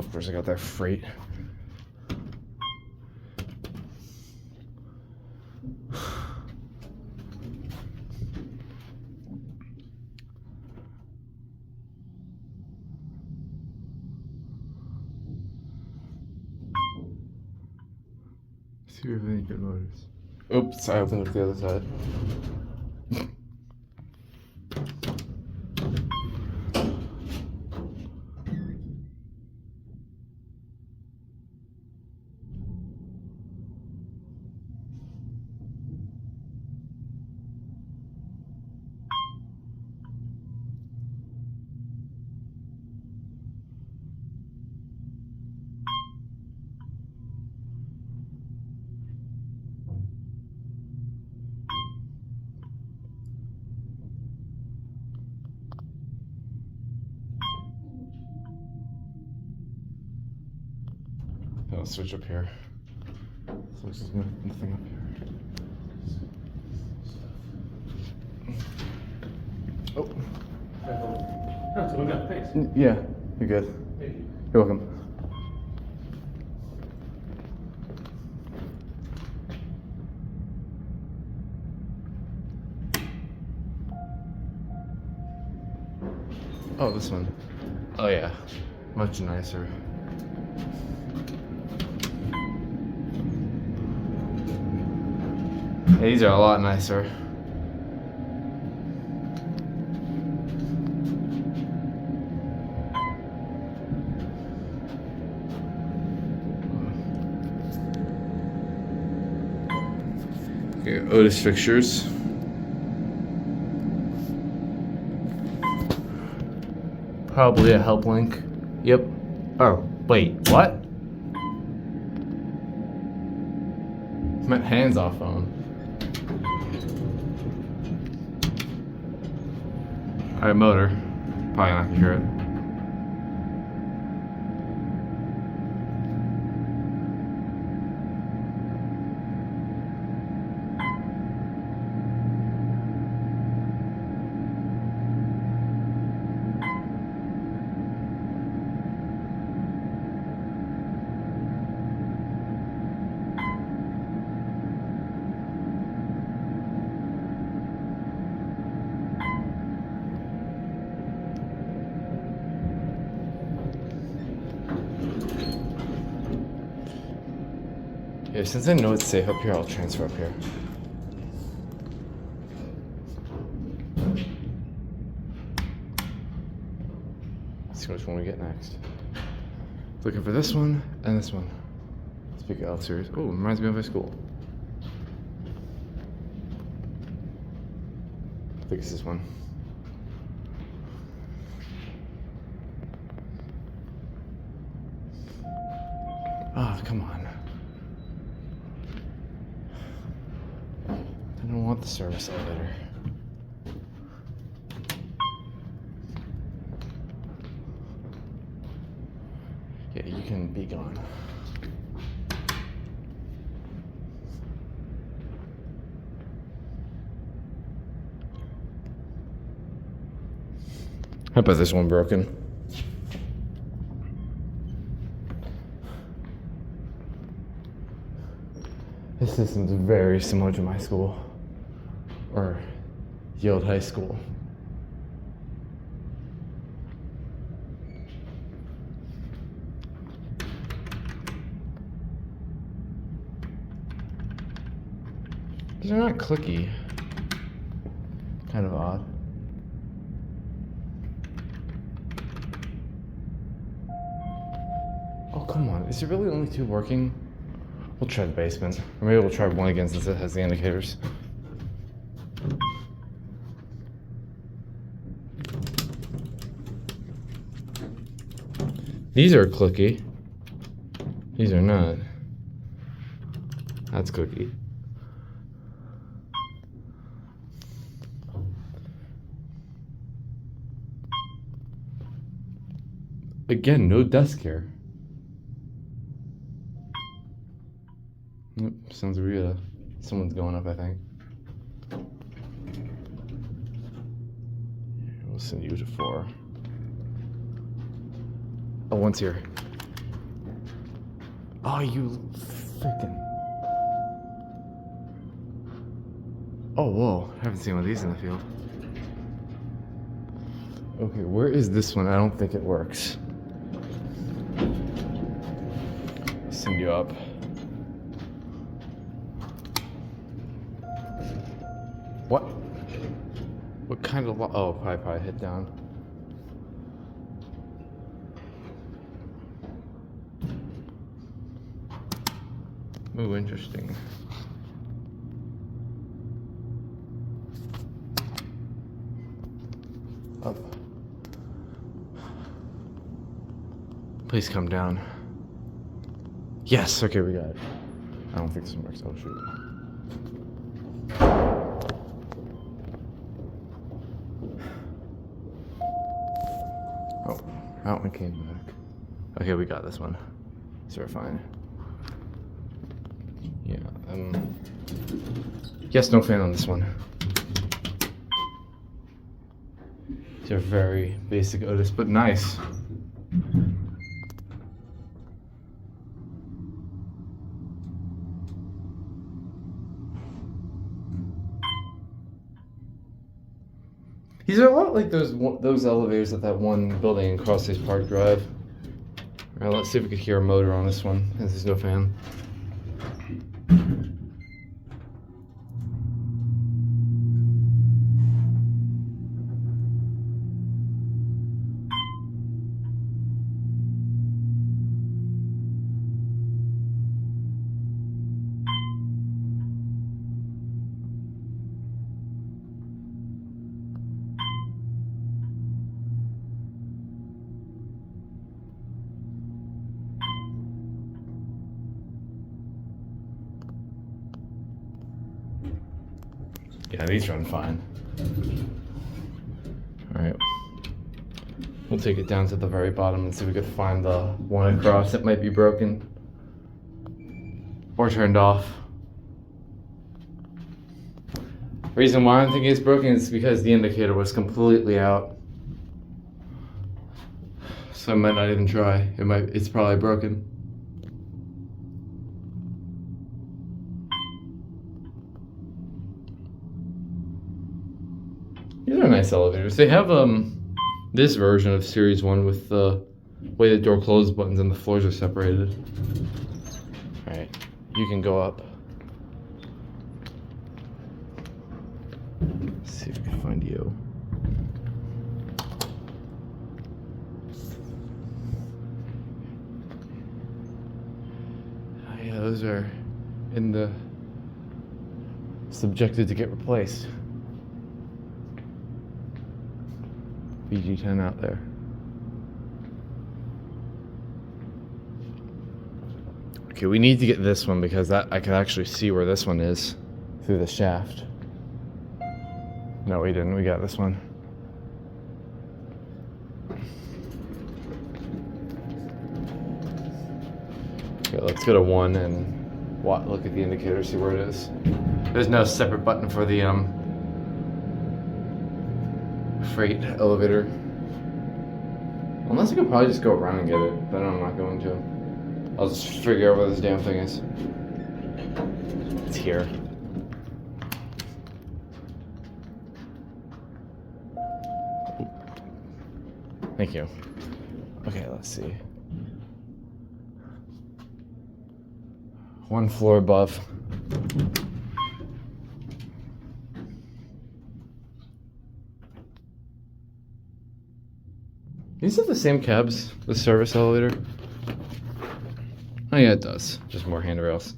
Of course, I got that freight. See if we have any good motors. Oops, I opened up the other side. I'll switch up here. So there's nothing up here. Oh. No, it's going down. Thanks. Yeah, you're good. Thank you. You're welcome. Oh, this one. Oh yeah, much nicer. Yeah, these are a lot nicer. Okay, Otis fixtures. Probably a help link. Yep. Oh, wait, what? I meant hands-off phone. Alright, motor. Probably not gonna hear it. Yeah, since I know it's safe up here, I'll transfer up here. Let's see which one we get next. Looking for this one and this one. Speaking of series. Oh, reminds me of my school. I think it's this one. Ah, oh, come on. I don't want the service elevator. Yeah, you can be gone. How about this one broken? This system's very similar to my school. Or the old high school. These are not clicky. Kind of odd. Oh, come on. Is there really only two working? We'll try the basement. Or maybe we'll try one again since it has the indicators. These are clicky. These are not. That's clicky. Again, no desk here. Nope, sounds weird. Someone's going up, I think. We'll send you to 4. Oh, one's here. Oh, you freaking. Oh, whoa. I haven't seen one of these in the field. Okay, where is this one? I don't think it works. Send you up. What? What kind of oh, probably hit down. Ooh, interesting. Up. Please come down. Yes, okay, we got it. I don't think this one works. Oh, shoot. Oh, that one came back. Okay, we got this one. So we're fine. Yeah, yes, no fan on this one. They're very basic Otis, but nice. These are a lot like those elevators at that one building in Crossways Park Drive. All right, let's see if we could hear a motor on this one, as there's no fan. Yeah, these run fine. Alright. We'll take it down to the very bottom and see if we could find the one across that might be broken. Or turned off. Reason why I'm thinking it's broken is because the indicator was completely out. So I might not even try. It's probably broken. These are nice elevators. They have this version of Series 1 with the way the door closes buttons and the floors are separated. Alright, you can go up. Let's see if we can find you. Oh, yeah, those are in the subjected to get replaced. BG10 out there. Okay, we need to get this one because I can actually see where this one is through the shaft. No, we didn't. We got this one. Okay, let's go to 1 and look at the indicator, see where it is. There's no separate button for the freight elevator. Unless I could probably just go around and get it, but I'm not going to. I'll just figure out where this damn thing is. It's here. Thank you. Okay, let's see. 1 floor above. These are the same cabs, the service elevator. Oh yeah, it does. Just more handrails.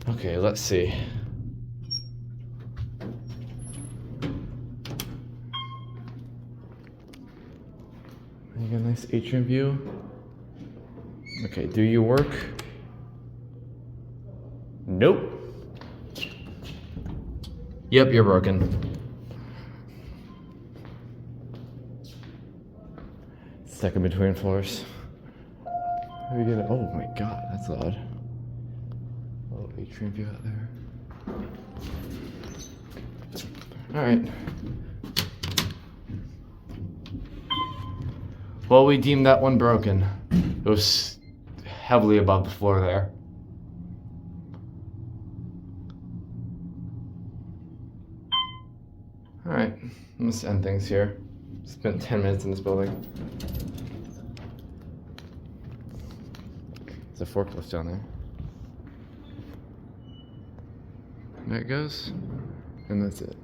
Okay, let's see. You got a nice atrium view. Okay, do you work? Nope. Yep, you're broken. Stuck in between floors. How are we gonna? Oh my god, that's odd. A little atrium view out there. Alright. Well, we deemed that one broken. It was heavily above the floor there. Alright, I'm gonna end things here. Spent 10 minutes in this building. There's a forklift down there. There it goes. And that's it.